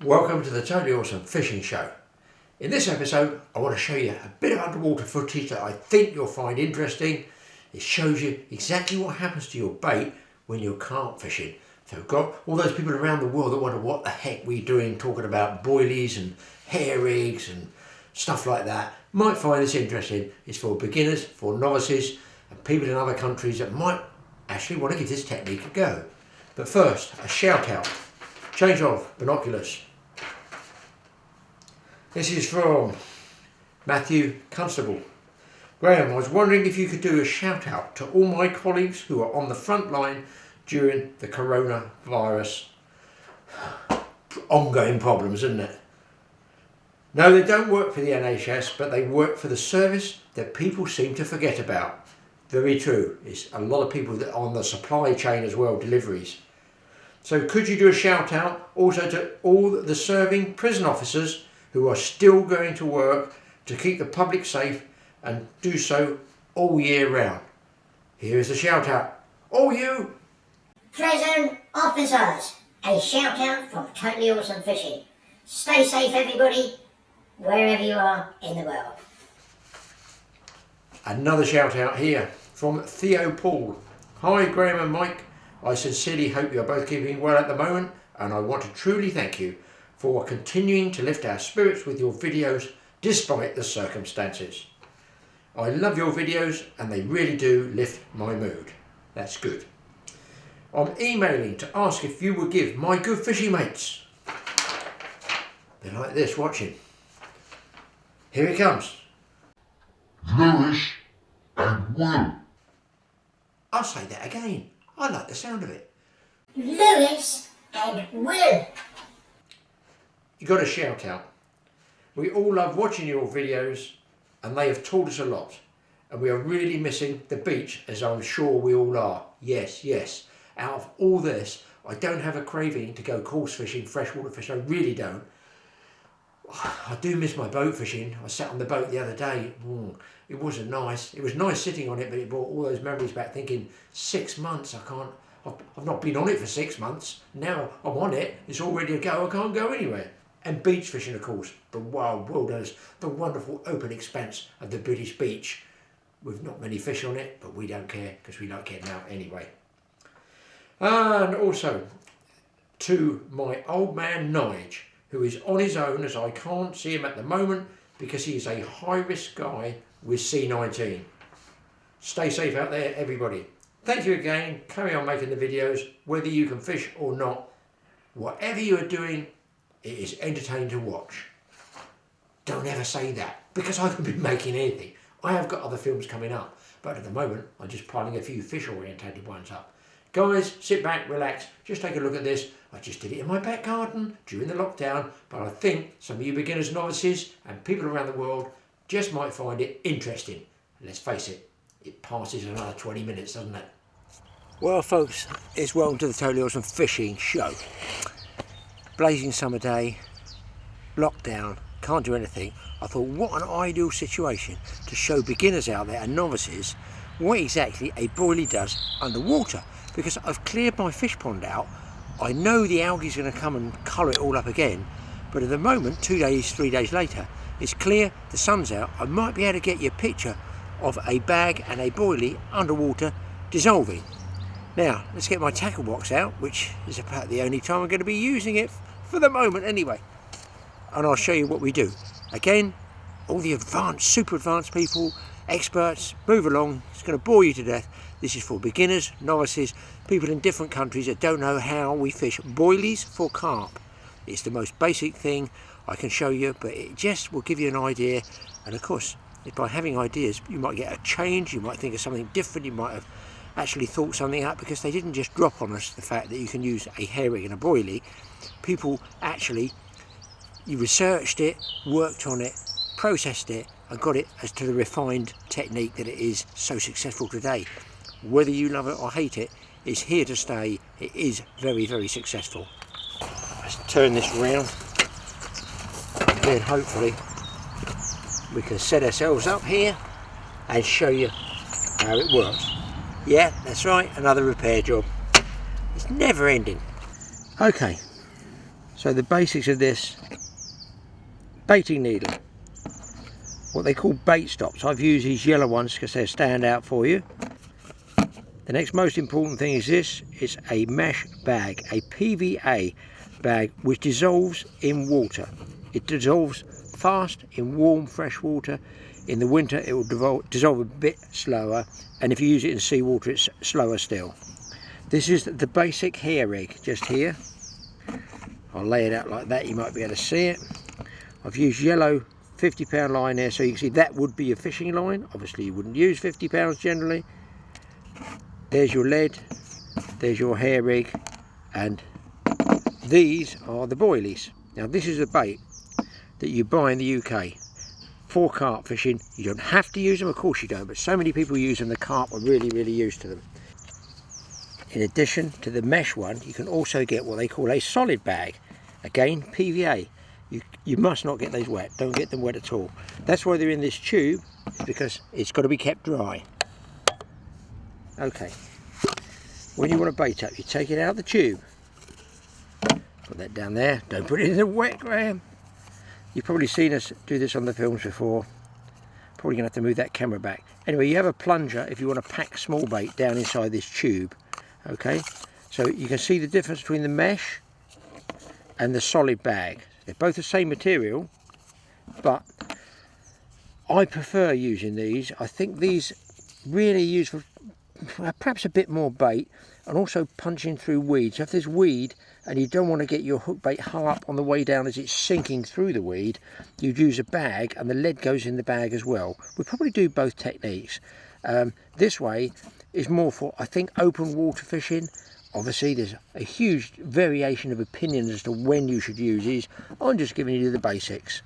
Welcome to the Totally Awesome Fishing Show. In this episode, I want to show you a bit of underwater footage that I think you'll find interesting. It shows you exactly what happens to your bait when you're carp fishing. So we've got all those people around the world that wonder what the heck we're doing, talking about boilies and hair rigs and stuff like that. Might find this interesting. It's for beginners, for novices, and people in other countries that might actually want to give this technique a go. But first, a shout out. Change of binoculars. This is from Matthew Constable. Graeme, I was wondering if you could do a shout out to all my colleagues who are on the front line during the coronavirus ongoing problems, isn't it? No, they don't work for the NHS, but they work for the service that people seem to forget about. Very true. It's a lot of people that are on the supply chain as well, deliveries. So could you do a shout out also to all the serving prison officers who are still going to work to keep the public safe and do so all year round? Here is the shout out. All you prison officers, a shout out from Totally Awesome Fishing. Stay safe everybody, wherever you are in the world. Another shout out here from Theo Paul. Hi Graeme and Mike, I sincerely hope you are both keeping well at the moment, and I want to truly thank you for continuing to lift our spirits with your videos despite the circumstances. I love your videos and they really do lift my mood. That's good. I'm emailing to ask if you would give my good fishing mates. They're like this watching. Here it comes. Lewis and Will. I'll say that again. I like the sound of it. Lewis and Will. You got a shout out. We all love watching your videos and they have taught us a lot. And we are really missing the beach, as I'm sure we all are. Yes, yes. Out of all this, I don't have a craving to go coarse fishing, freshwater fishing. I really don't. I do miss my boat fishing. I sat on the boat the other day. It wasn't nice. It was nice sitting on it, but it brought all those memories back, thinking 6 months, I've not been on it for 6 months. Now I'm on it, it's all ready to go, I can't go anywhere. And beach fishing, of course, the wild wilderness, the wonderful open expanse of the British beach. With not many fish on it, but we don't care because we like getting out anyway. And also to my old man Nige, who is on his own as I can't see him at the moment because he is a high-risk guy with C19. Stay safe out there, everybody. Thank you again. Carry on making the videos, whether you can fish or not. Whatever you are doing, it is entertaining to watch. Don't ever say that, because I could be making anything. I have got other films coming up, but at the moment, I'm just piling a few fish-orientated ones up. Guys, sit back, relax, just take a look at this. I just did it in my back garden during the lockdown, but I think some of you beginners, novices, and people around the world just might find it interesting. Let's face it, it passes another 20 minutes, doesn't it? Well, folks, it's welcome to the Totally Awesome Fishing Show. Blazing summer day, lockdown, can't do anything. I thought, what an ideal situation to show beginners out there and novices what exactly a boilie does underwater. Because I've cleared my fish pond out, I know the algae's going to come and colour it all up again, but at the moment, 2 days, 3 days later, it's clear, the sun's out, I might be able to get you a picture of a bag and a boilie underwater dissolving. Now, let's get my tackle box out, which is about the only time I'm going to be using it for the moment anyway. And I'll show you what we do. Again, all the advanced, super advanced people, experts, move along. It's going to bore you to death. This is for beginners, novices, people in different countries that don't know how we fish boilies for carp. It's the most basic thing I can show you, but it just will give you an idea. And of course, if by having ideas, you might get a change, you might think of something different, you might have actually thought something up, because they didn't just drop on us the fact that you can use a hair rig and a boilie. People actually, you researched it, worked on it, processed it, and got it as to the refined technique that it is so successful today. Whether you love it or hate it, it's here to stay. It is very, very successful. Let's turn this round, and then hopefully we can set ourselves up here and show you how it works. Yeah, that's right, another repair job. It's never ending. Okay, So the basics of this baiting needle, what they call bait stops. I've used these yellow ones because they stand out for you. The next most important thing is this. It's a mesh bag, a PVA bag, which dissolves in water. It dissolves fast in warm fresh water. In the winter it will dissolve a bit slower, and if you use it in seawater it's slower still. This is the basic hair rig just here. I'll lay it out like that, you might be able to see it. I've used yellow 50-pound line there, so you can see that would be a fishing line. Obviously you wouldn't use 50 pounds generally. There's your lead, there's your hair rig, and these are the boilies. Now this is a bait that you buy in the UK for carp fishing. You don't have to use them, of course you don't, but so many people use them, the carp are really used to them. In addition to the mesh one, you can also get what they call a solid bag. Again, PVA. You must not get those wet. Don't get them wet at all. That's why they're in this tube, because it's got to be kept dry. Okay. When you want to bait up, you take it out of the tube. Put that down there. Don't put it in the wet, Graeme. You've probably seen us do this on the films before. Probably going to have to move that camera back. Anyway, you have a plunger if you want to pack small bait down inside this tube. Okay, so you can see the difference between the mesh and the solid bag. They're both the same material, but I prefer using these. I think these really use for perhaps a bit more bait, and also punching through weeds. So if there's weed and you don't want to get your hook bait hung up on the way down as it's sinking through the weed, you'd use a bag, and the lead goes in the bag as well. We'll probably do both techniques. This way is more for, I think, open water fishing. Obviously there's a huge variation of opinion as to when you should use these. I'm just giving you the basics.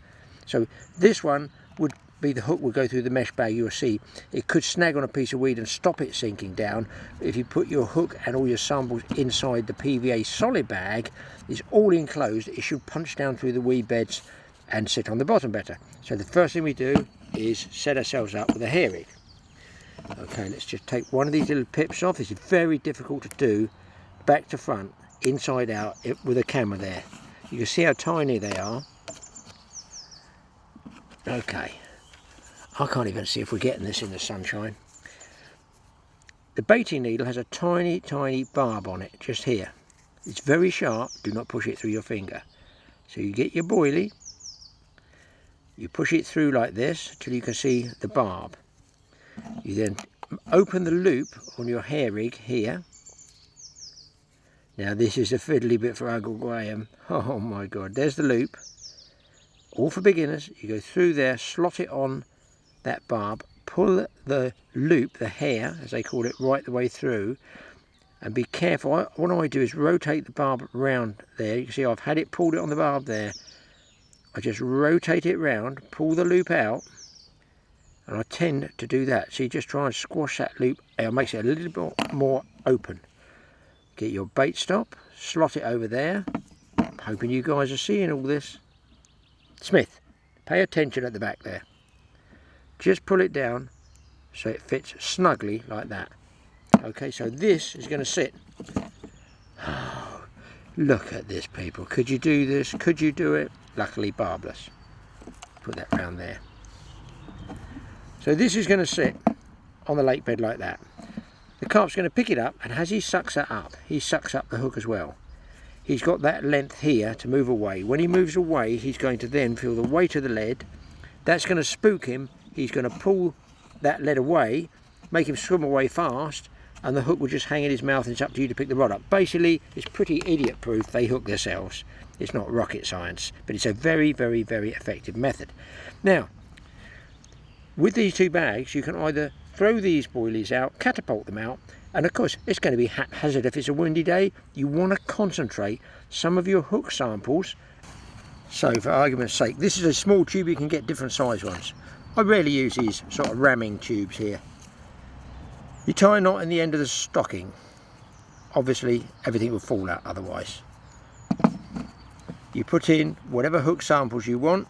So this one would be, the hook would go through the mesh bag. You'll see it could snag on a piece of weed and stop it sinking down. If you put your hook and all your samples inside the PVA solid bag, it's all enclosed. It should punch down through the weed beds and sit on the bottom better. So the first thing we do is set ourselves up with a hair rig. Okay, let's just take one of these little pips off. It's very difficult to do back to front, inside out, with a camera there. You can see how tiny they are. Okay, I can't even see if we're getting this in the sunshine. The baiting needle has a tiny barb on it, just here. It's very sharp. Do not push it through your finger. So you get your boilie, you push it through like this till you can see the barb. You then open the loop on your hair rig here. Now this is a fiddly bit for Uncle Graeme. Oh my God, there's the loop. All for beginners. You go through there, slot it on that barb, pull the loop, the hair as they call it, right the way through, and be careful. What I do is rotate the barb around there. You can see I've had it pulled it on the barb there. I just rotate it round, pull the loop out, and I tend to do that. So you just try and squash that loop out. It makes it a little bit more open. Get your bait stop, slot it over there. I'm hoping you guys are seeing all this. Smith, pay attention at the back there. Just pull it down so it fits snugly like that. Okay, so this is going to sit. Oh, look at this, people. Could you do this? Could you do it? Luckily barbless. Put that round there. So this is going to sit on the lake bed like that. The carp's going to pick it up, and as he sucks that up, he sucks up the hook as well. He's got that length here to move away. When he moves away, he's going to then feel the weight of the lead. That's going to spook him. He's going to pull that lead away, make him swim away fast, and the hook will just hang in his mouth, and it's up to you to pick the rod up. Basically, it's pretty idiot proof. They hook themselves. It's not rocket science, but it's a very effective method. Now, with these two bags, you can either throw these boilies out, catapult them out, and of course it's going to be haphazard if it's a windy day. You want to concentrate some of your hook samples. So for argument's sake, this is a small tube. You can get different size ones. I rarely use these sort of ramming tubes here. You tie a knot in the end of the stocking. Obviously everything will fall out otherwise. You put in whatever hook samples you want,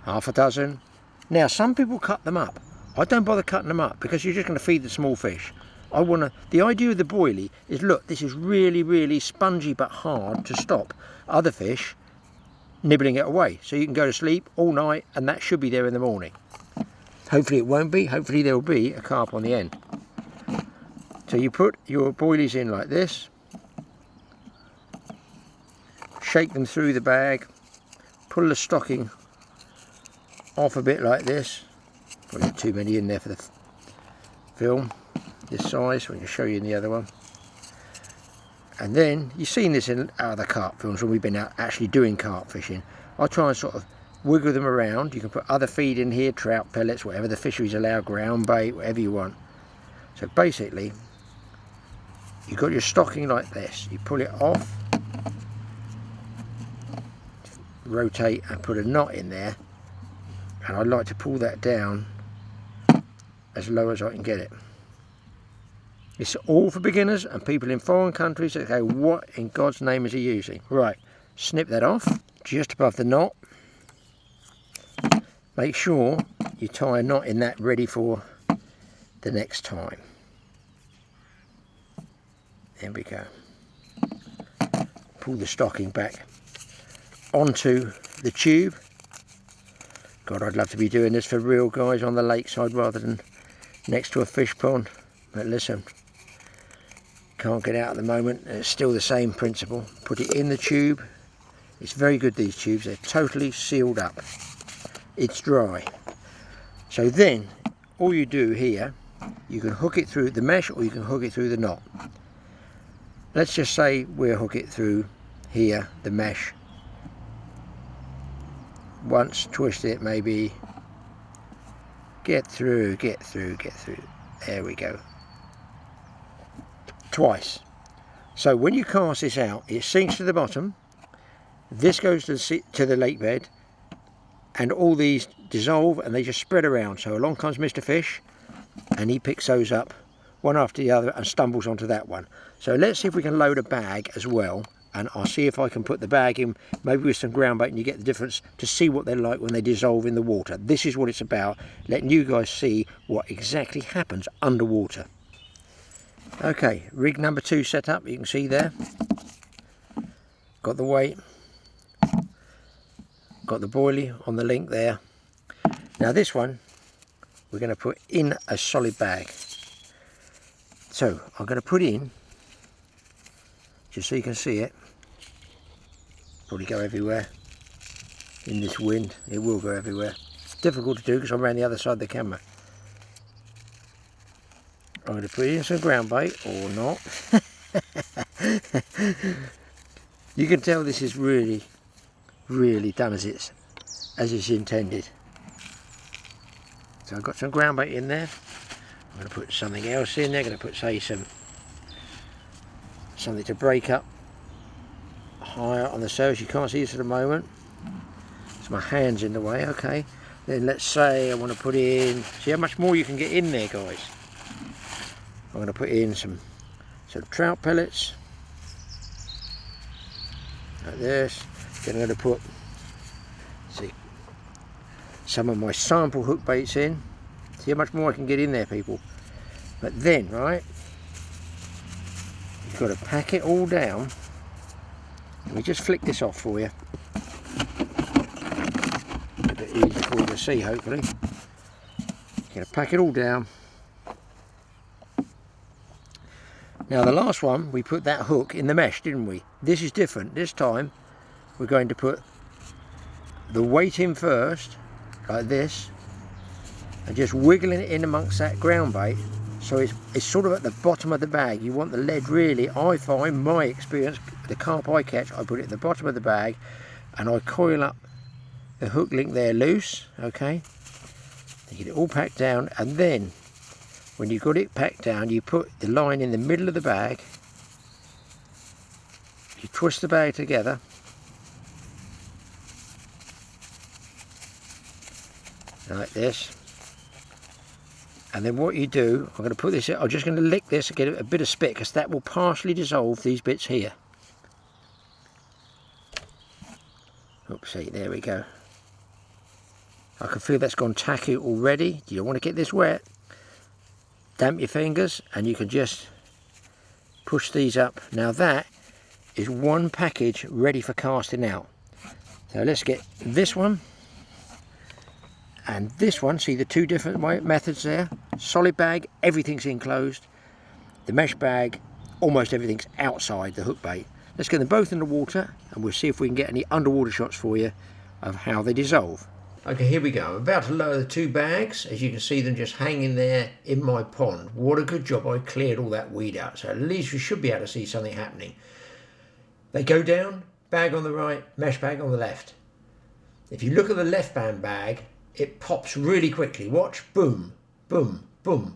half a dozen. Now some people cut them up. I don't bother cutting them up because you're just going to feed the small fish. The idea of the boilie is, look, this is really, really spongy but hard to stop other fish nibbling it away. So you can go to sleep all night and that should be there in the morning. Hopefully it won't be. Hopefully there will be a carp on the end. So you put your boilies in like this. Shake them through the bag. Pull the stocking off a bit like this. Probably not too many in there for the film. This size, so I can show you in the other one. And then, you've seen this in other carp films when we've been out actually doing carp fishing. I try and sort of wiggle them around. You can put other feed in here, trout pellets, whatever the fisheries allow, ground bait, whatever you want. So basically, you've got your stocking like this. You pull it off, rotate and put a knot in there. And I like to pull that down as low as I can get it. It's all for beginners and people in foreign countries that go, what in God's name is he using? Right, snip that off just above the knot. Make sure you tie a knot in that ready for the next time. There we go. Pull the stocking back onto the tube. God, I'd love to be doing this for real, guys, on the lakeside rather than next to a fish pond. But listen, can't get out at the moment. It's still the same principle. Put it in the tube. It's very good, these tubes. They're totally sealed up. It's dry. So then, all you do here, you can hook it through the mesh or you can hook it through the knot. Let's just say we'll hook it through here, the mesh. Once, twist it, maybe. Get through, get through, get through. There we go. Twice. So when you cast this out, it sinks to the bottom. This goes to the lake bed, and all these dissolve and they just spread around. So along comes Mr. Fish, and he picks those up one after the other and stumbles onto that one. So let's see if we can load a bag as well, and I'll see if I can put the bag in maybe with some ground bait and you get the difference to see what they're like when they dissolve in the water. This is what it's about, letting you guys see what exactly happens underwater. Okay, rig number 2 set up, you can see there. Got the weight. Got the boilie on the link there. Now this one, we're going to put in a solid bag. So, I'm going to put in, just so you can see it. Probably go everywhere. In this wind, it will go everywhere. It's difficult to do because I'm around the other side of the camera. I'm going to put in some ground bait, or not. You can tell this is really, really done as it's intended. So I've got some ground bait in there. I'm going to put something else in there. I'm going to put, say, something to break up higher on the surface. You can't see this at the moment. So my hand's in the way. Okay. Then let's say I want to put in. See how much more you can get in there, guys. I'm going to put in some trout pellets, like this. Then I'm going to put, some of my sample hook baits in. See how much more I can get in there, people. But then, right, you've got to pack it all down. Let me just flick this off for you. A bit easier for you to see, hopefully. You're going to pack it all down. Now the last one, we put that hook in the mesh, didn't we? This is different. This time, we're going to put the weight in first, like this, and just wiggling it in amongst that ground bait. So it's sort of at the bottom of the bag. You want the lead really, I find, my experience, the carp I catch, I put it at the bottom of the bag, and I coil up the hook link there loose, okay? You get it all packed down, and then, when you've got it packed down, you put the line in the middle of the bag, you twist the bag together, like this, and then what you do, I'm going to put this in, I'm just going to lick this and get a bit of spit, because that will partially dissolve these bits here. Oopsie, there we go. I can feel that's gone tacky already. Do you want to get this wet? damp your fingers and you can just push these up. Now that is one package ready for casting out. So let's get this one and this one. See the two different methods there? Solid bag, everything's enclosed. The mesh bag, almost everything's outside the hook bait. Let's get them both in the water and we'll see if we can get any underwater shots for you of how they dissolve. Okay, here we go. I'm about to lower the two bags. As you can see them just hanging there in my pond. What a good job I cleared all that weed out. So at least we should be able to see something happening. They go down, bag on the right, mesh bag on the left. If you look at the left band bag, it pops really quickly. Watch, boom, boom, boom.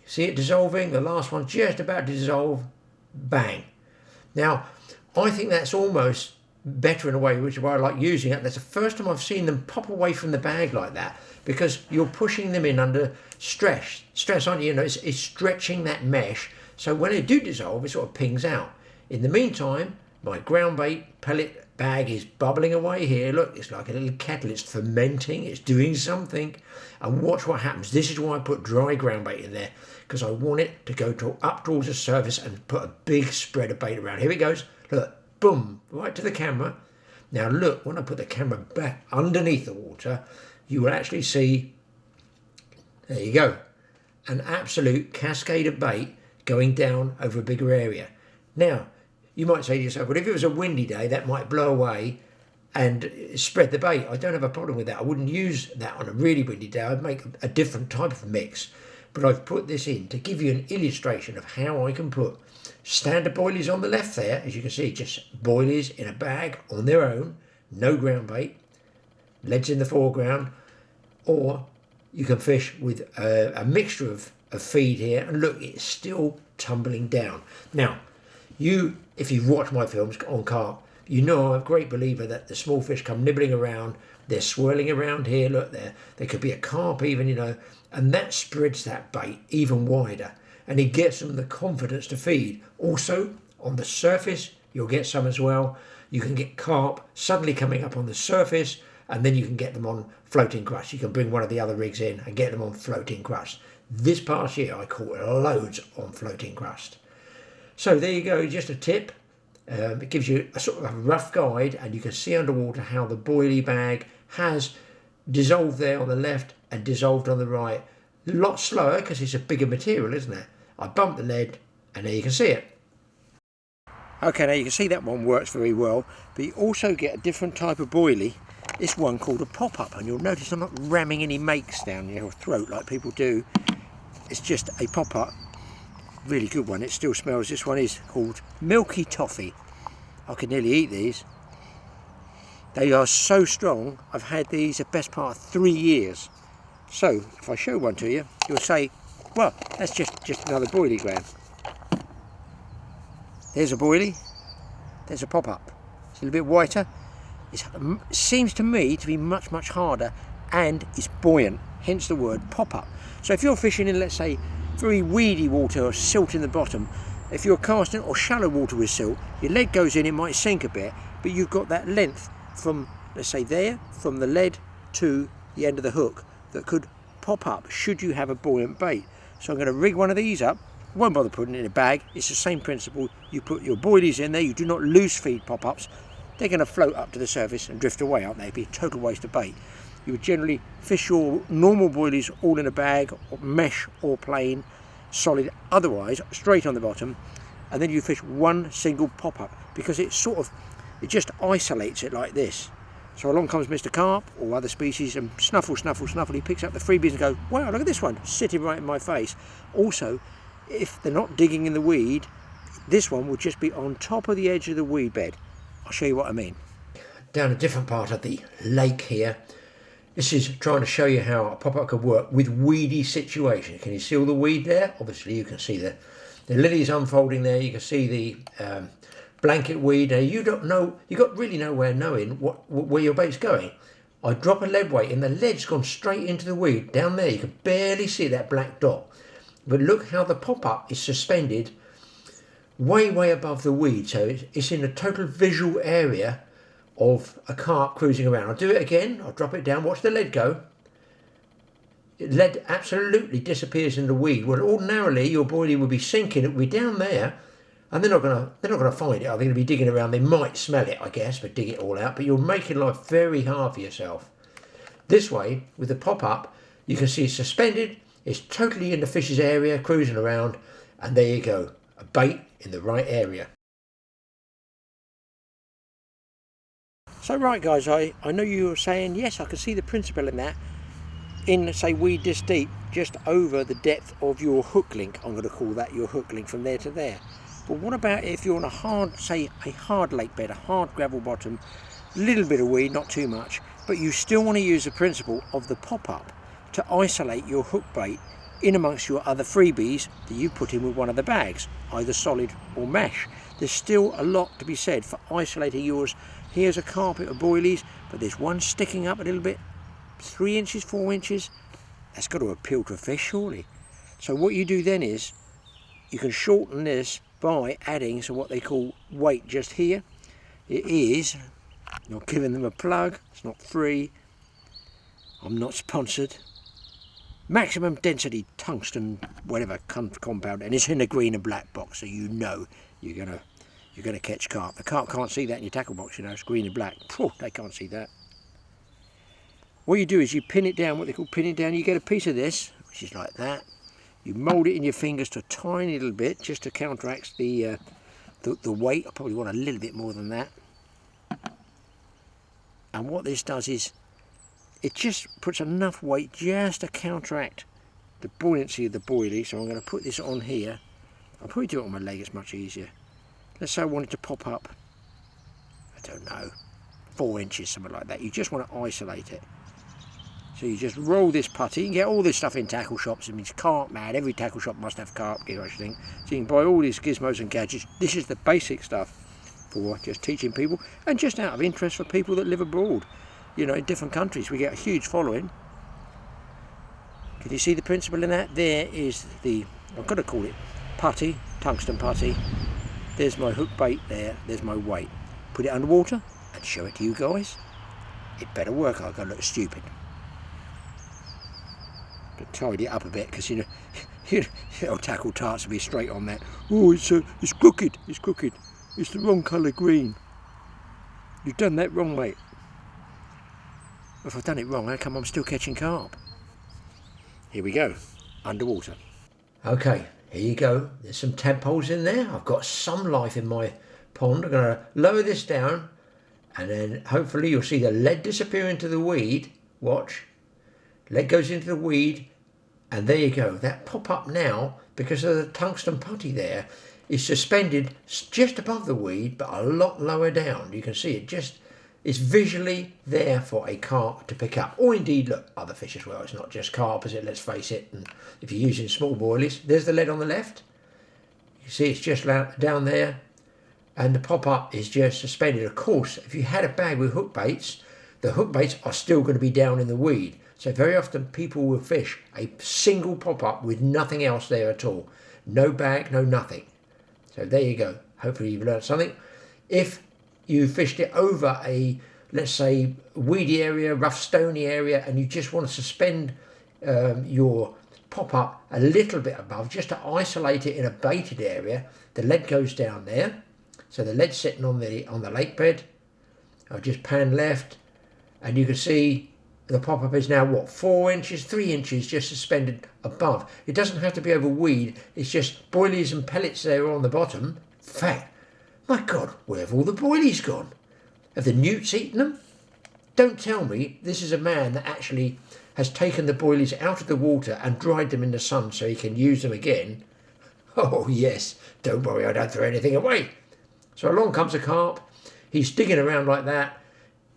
See it dissolving? The last one just about to dissolve, bang. Now, I think that's almost better in a way, which is why I like using it. That's the first time I've seen them pop away from the bag like that, because you're pushing them in under stress, aren't you? You know, it's stretching that mesh, so when they do dissolve, it sort of pings out. In the meantime, my ground bait pellet bag is bubbling away here. Look, it's like a little kettle. It's fermenting. It's doing something. And watch what happens. This is why I put dry ground bait in there, because I want it to go up towards the surface and put a big spread of bait around. Here it goes. Look, boom, right to the camera. Now look, when I put the camera back underneath the water, you will actually see, there you go, an absolute cascade of bait going down over a bigger area. Now, you might say to yourself, well, if it was a windy day, that might blow away and spread the bait. I don't have a problem with that. I wouldn't use that on a really windy day. I'd make a different type of mix. But I've put this in to give you an illustration of how I can put standard boilies on the left there. As you can see, just boilies in a bag on their own, no ground bait, leads in the foreground, or you can fish with a mixture of feed here. And look, it's still tumbling down. Now, if you've watched my films on carp, you know I'm a great believer that the small fish come nibbling around, they're swirling around here, look there could be a carp even, you know, and that spreads that bait even wider and it gets them the confidence to feed. Also, on the surface, you'll get some as well. You can get carp suddenly coming up on the surface and then you can get them on floating crust. You can bring one of the other rigs in and get them on floating crust. This past year I caught loads on floating crust. So there you go, just a tip. It gives you a sort of a rough guide and you can see underwater how the boilie bag has dissolved there on the left and dissolved on the right. A lot slower because it's a bigger material, isn't it? I bumped the lead and there you can see it. Okay, now you can see that one works very well, but you also get a different type of boilie. This one called a pop-up, and you'll notice I'm not ramming any makes down your throat like people do. It's just a pop-up. Really good one. It still smells. This one is called Milky Toffee. I could nearly eat these. They are so strong. I've had these the best part of 3 years. So if I show one to you, you'll say, well, that's just another boilie, Graeme. There's a boilie. There's a pop-up. It's a little bit whiter. It seems to me to be much harder and it's buoyant, hence the word pop-up. So if you're fishing in, let's say, very weedy water or silt in the bottom, if you're casting or shallow water with silt, your lead goes in, it might sink a bit, but you've got that length from, let's say there, from the lead to the end of the hook that could pop up should you have a buoyant bait. So I'm going to rig one of these up. Won't bother putting it in a bag. It's the same principle. You put your boilies in there, you do not loose feed pop-ups. They're going to float up to the surface and drift away, aren't they? It'd be a total waste of bait. You would generally fish your normal boilies all in a bag, or mesh or plain, solid, otherwise straight on the bottom, and then you fish one single pop-up because it just isolates it like this. So along comes Mr. Carp or other species and snuffle, he picks up the freebies and goes, wow, look at this one, sitting right in my face. Also, if they're not digging in the weed, this one will just be on top of the edge of the weed bed. I'll show you what I mean. Down a different part of the lake here. This is trying to show you how a pop-up could work with weedy situations. Can you see all the weed there? Obviously you can see the lilies unfolding there. You can see the blanket weed. Now you don't know, you got really no way of knowing where your bait's going. I drop a lead weight and the lead's gone straight into the weed. Down there you can barely see that black dot. But look how the pop-up is suspended way above the weed. So it's in a total visual area of a carp cruising around. I'll do it again. I'll drop it down. Watch the lead go. lead absolutely disappears in the weed. Well, ordinarily your boilie would be sinking, it would be down there, and they're not gonna find it. Are they gonna be digging around? They might smell it, I guess, but dig it all out. But you're making life very hard for yourself. This way, with the pop-up, you can see it's suspended, it's totally in the fish's area, cruising around, and there you go, a bait in the right area. So right guys, I know you were saying, yes, I can see the principle in that. In, say, weed this deep, just over the depth of your hook link, I'm going to call that your hook link from there to there. But what about if you're on a hard, say, a hard lake bed, a hard gravel bottom, little bit of weed, not too much, but you still want to use the principle of the pop-up to isolate your hook bait in amongst your other freebies that you put in with one of the bags, either solid or mesh. There's still a lot to be said for isolating yours. Here's a carpet of boilies, but there's one sticking up a little bit, 3 inches, 4 inches. That's got to appeal to a fish, surely. So what you do then is you can shorten this by adding some what they call weight just here. It is, not giving them a plug, it's not free, I'm not sponsored, maximum density tungsten whatever compound, and it's in a green and black box, so you know you're gonna catch carp. The carp can't see that in your tackle box, you know, it's green and black. Phew, they can't see that. What you do is you pin it down, what they call pinning down. You get a piece of this, which is like that. You mould it in your fingers to a tiny little bit, just to counteract the weight. I probably want a little bit more than that. And what this does is, it just puts enough weight just to counteract the buoyancy of the boilie. So I'm going to put this on here. I'll probably do it on my leg, it's much easier. Let's say I want it to pop up, I don't know, 4 inches, something like that. You just want to isolate it. So you just roll this putty. You can get all this stuff in tackle shops. I mean, it's carp mad. Every tackle shop must have carp gear, I think. So you can buy all these gizmos and gadgets. This is the basic stuff for just teaching people, and just out of interest for people that live abroad. You know, in different countries, we get a huge following. Can you see the principle in that? There is the, I've got to call it putty, tungsten putty. There's my hook bait there. There's my weight. Put it underwater and show it to you guys. It better work. I've got to look stupid. But tidy it up a bit, because you know, tackle tarts will be straight on that. Oh, it's crooked. It's crooked. It's the wrong colour green. You've done that wrong, mate. If I've done it wrong, how come I'm still catching carp? Here we go, underwater. Okay, here you go. There's some tadpoles in there. I've got some life in my pond. I'm going to lower this down, and then hopefully you'll see the lead disappear into the weed. Watch. Lead goes into the weed, and there you go. That pop-up now, because of the tungsten putty there, is suspended just above the weed, but a lot lower down. You can see it just, it's visually there for a carp to pick up. Or indeed, look, other fish as well. It's not just carp, is it? Let's face it. And if you're using small boilies, there's the lead on the left. You see it's just down there. And the pop-up is just suspended. Of course, if you had a bag with hook baits, the hook baits are still going to be down in the weed. So very often people will fish a single pop-up with nothing else there at all. No bag, no nothing. So there you go. Hopefully you've learned something. If you fished it over a, let's say, weedy area, rough stony area, and you just want to suspend your pop-up a little bit above, just to isolate it in a baited area, the lead goes down there. So the lead's sitting on the lake bed. I'll just pan left, and you can see the pop-up is now, what, 4 inches, 3 inches just suspended above. It doesn't have to be over weed. It's just boilies and pellets there on the bottom. In fact, my God, where have all the boilies gone? Have the newts eaten them? Don't tell me this is a man that actually has taken the boilies out of the water and dried them in the sun so he can use them again. Oh yes, don't worry, I don't throw anything away. So along comes a carp. He's digging around like that.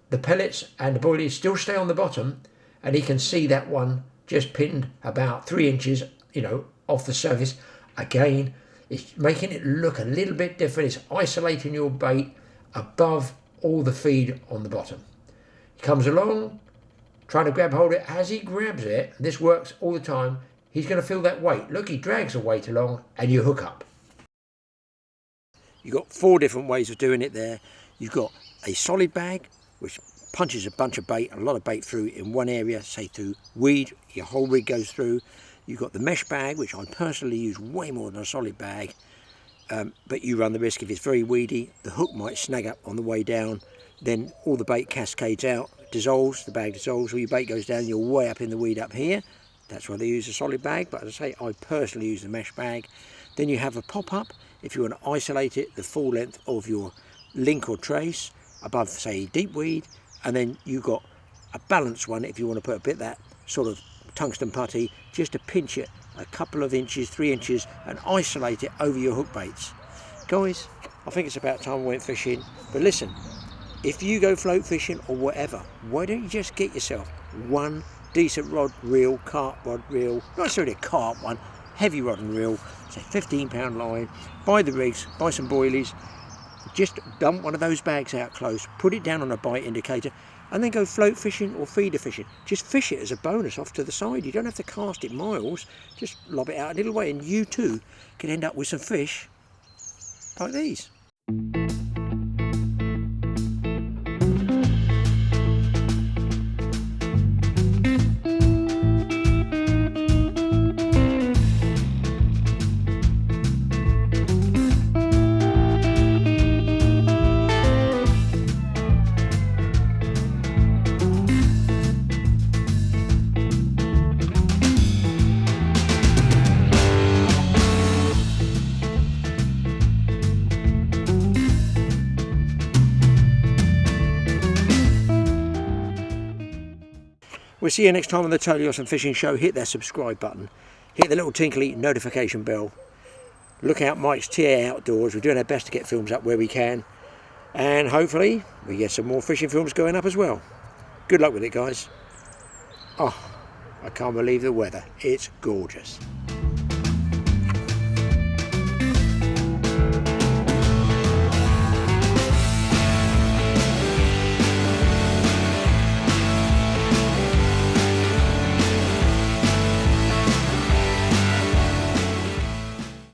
The pellets and the boilies still stay on the bottom, and he can see that one just pinned about 3 inches, you know, off the surface. Again, it's making it look a little bit different. It's isolating your bait above all the feed on the bottom. He comes along, trying to grab hold of it. As he grabs it, and this works all the time, he's going to feel that weight. Look, he drags the weight along, and you hook up. You've got 4 different ways of doing it there. You've got a solid bag, which punches a bunch of bait, a lot of bait through in one area, say through weed, your whole rig goes through. You've got the mesh bag, which I personally use way more than a solid bag, but you run the risk if it's very weedy, the hook might snag up on the way down, then all the bait cascades out, dissolves, the bag dissolves, all your bait goes down, you're way up in the weed up here. That's why they use a solid bag, but as I say, I personally use the mesh bag. Then you have a pop-up if you want to isolate it the full length of your link or trace above, say, deep weed, and then you've got a balanced one if you want to put a bit of that sort of tungsten putty just to pinch it a couple of inches, 3 inches, and isolate it over your hook baits. Guys, I think it's about time we went fishing, but listen, if you go float fishing or whatever, why don't you just get yourself one decent rod reel, carp rod reel, not necessarily a carp one, heavy rod and reel, say 15-pound line, buy the rigs, buy some boilies, just dump one of those bags out close, put it down on a bite indicator, and then go float fishing or feeder fishing. Just fish it as a bonus off to the side. You don't have to cast it miles, just lob it out a little way, and you too can end up with some fish like these. We'll see you next time on the Totally Awesome Fishing Show. Hit that subscribe button. Hit the little tinkly notification bell. Look out Mike's TA Outdoors. We're doing our best to get films up where we can. And hopefully we get some more fishing films going up as well. Good luck with it, guys. Oh, I can't believe the weather. It's gorgeous.